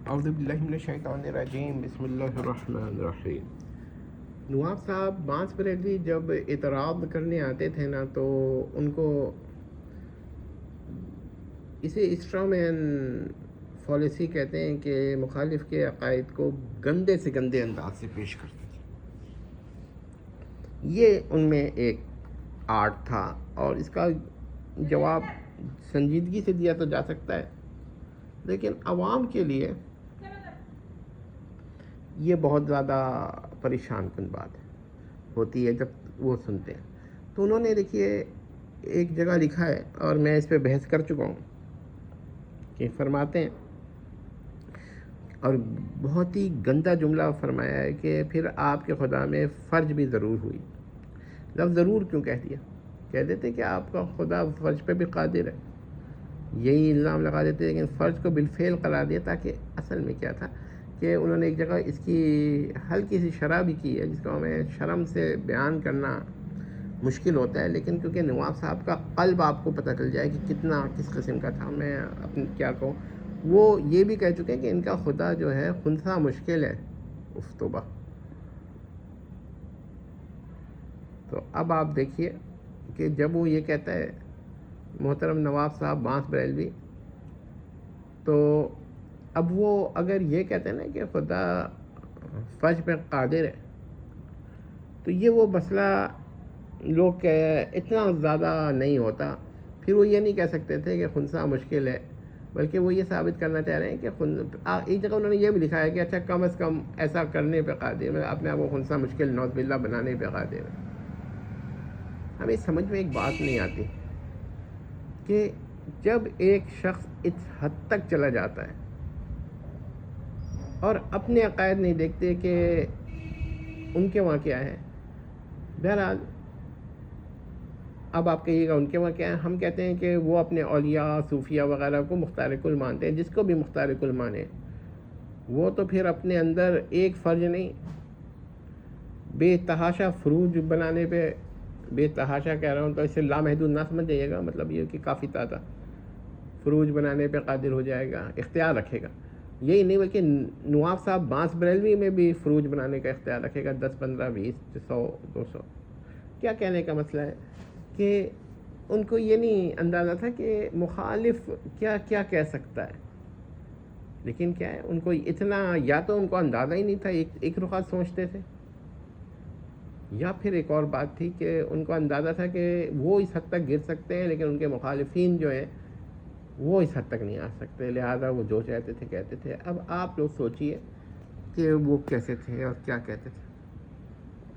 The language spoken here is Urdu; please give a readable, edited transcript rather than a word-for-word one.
اعوذ باللہ من الشیطان الرجیم، بسم اللہ الرحمن الرحیم۔ نواب صاحب بانس بریلوی جب اعتراض کرنے آتے تھے نا تو ان کو اسے اسٹرامین پالیسی کہتے ہیں کہ مخالف کے عقائد کو گندے سے گندے انداز سے پیش کرتے تھے۔ یہ ان میں ایک آرٹ تھا اور اس کا جواب سنجیدگی سے دیا تو جا سکتا ہے، لیکن عوام کے لیے یہ بہت زیادہ پریشان کن بات ہوتی ہے جب وہ سنتے ہیں۔ تو انہوں نے دیکھیے ایک جگہ لکھا ہے اور میں اس پہ بحث کر چکا ہوں کہ فرماتے ہیں، اور بہت ہی گندا جملہ فرمایا ہے کہ پھر آپ کے خدا میں فرج بھی ضرور ہوئی۔ لفظ ضرور کیوں کہہ دیا؟ کہہ دیتے کہ آپ کا خدا فرج پہ بھی قادر ہے، یہی الزام لگا دیتے، لیکن فرض کو بالفعل قرار دیا۔ تاکہ اصل میں کیا تھا کہ انہوں نے ایک جگہ اس کی ہلکی سی شرح بھی کی ہے، جس کو ہمیں شرم سے بیان کرنا مشکل ہوتا ہے، لیکن کیونکہ نواب صاحب کا قلب آپ کو پتہ چل جائے کہ کتنا کس قسم کا تھا، میں اپنی کیا کہوں، وہ یہ بھی کہہ چکے ہیں کہ ان کا خدا جو ہے خنثی مشکل ہے۔ توبہ۔ تو اب آپ دیکھیے کہ جب وہ یہ کہتا ہے محترم نواب صاحب بانس بریلوی، تو اب وہ اگر یہ کہتے ہیں نا کہ خدا فرج پہ قادر ہے، تو یہ وہ مسئلہ لوگ کہ اتنا زیادہ نہیں ہوتا۔ پھر وہ یہ نہیں کہہ سکتے تھے کہ خنثی مشکل ہے، بلکہ وہ یہ ثابت کرنا چاہ رہے ہیں کہ ایک جگہ انہوں نے یہ بھی لکھا ہے کہ اچھا کم از کم ایسا کرنے پہ قادر ہے، اپنے آپ کو خنثی مشکل نعوذ باللہ بنانے پہ قادر ہے۔ ہمیں سمجھ میں ایک بات نہیں آتی کہ جب ایک شخص اس حد تک چلا جاتا ہے اور اپنے عقائد نہیں دیکھتے کہ ان کے وہاں کیا ہے۔ بہرحال اب آپ کہیے گا ان کے وہاں کیا ہے؟ ہم کہتے ہیں کہ وہ اپنے اولیاء صوفیہ وغیرہ کو مختار کل مانتے ہیں۔ جس کو بھی مختار کل مانے وہ تو پھر اپنے اندر ایک فرض نہیں، بے تحاشا فروج بنانے پہ، بے تحاشا کہہ رہا ہوں تو اس سے لامحدود نہ سمجھ جائیے گا، مطلب یہ کہ کافی تعداد فروج بنانے پہ قادر ہو جائے گا، اختیار رکھے گا۔ یہی نہیں بلکہ نواب صاحب بانس بریلوی میں بھی فروج بنانے کا اختیار رکھے گا، 10 15 20 100 200۔ کیا کہنے کا مسئلہ ہے کہ ان کو یہ نہیں اندازہ تھا کہ مخالف کیا کیا کہہ سکتا ہے، لیکن کیا ہے ان کو اتنا، یا تو ان کو اندازہ ہی نہیں تھا، ایک رخات سوچتے تھے، یا پھر ایک اور بات تھی کہ ان کو اندازہ تھا کہ وہ اس حد تک گر سکتے ہیں لیکن ان کے مخالفین جو ہیں وہ اس حد تک نہیں آ سکتے، لہٰذا وہ جو چاہتے تھے کہتے تھے۔ اب آپ لوگ سوچئے کہ وہ کیسے تھے اور کیا کہتے تھے۔